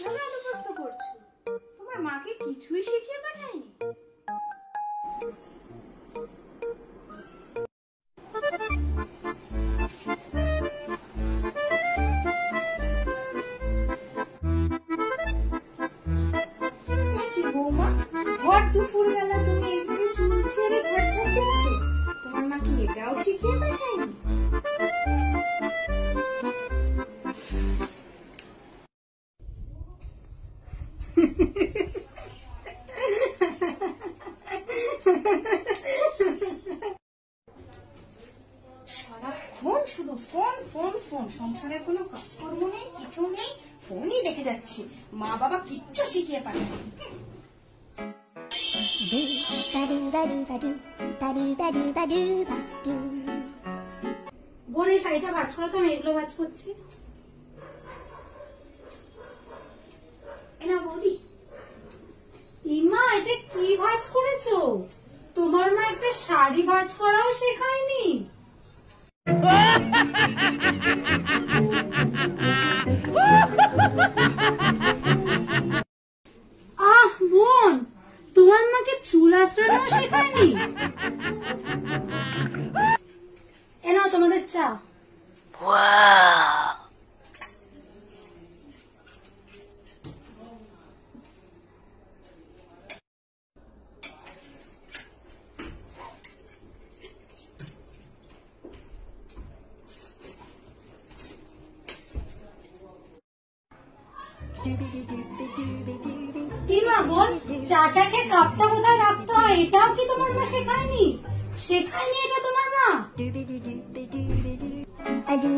কিভাবে আলু পোস্ত করছো? তোমার মাকে কিছুই শিখিয়ে পাঠায়নি? কি বৌমা, ভর দুপুরবেলা তুমি এইভাবে চুল ছেড়ে ঘর ঝাড় দিচ্ছ? তোমার মা কি এটাও শিখিয়ে পাঠায়নি? সারাক্ষণ শুধু ফোন ফোন ফোন, সংসারে কোনো কাজকর্ম নেই, কিছু নেই, ফোনই দেখে যাচ্ছি। মা বাবা কিচ্ছু শিখিয়ে পারেনি। বোন, এই শাড়িটা ভাঁজ করো তো, আমি এগুলো ভাঁজ করছি। না বৌদি। ইমা, এটা কি ভাঁজ করেছো? তোমার মা একটা শাড়ি ভাঁজ করাও শেখায়নি? আহ বোন, তোমার মাকে চুল আঁচড়ানোও শেখায়নি? এ নাও তোমাদের চা। কিমা বোন, চাটা খেয়ে কাপটা কোথায় রাখতে হয় এটাও কি তোমার মা শেখায়নি? শেখায়নি এটা তোমার মা? I do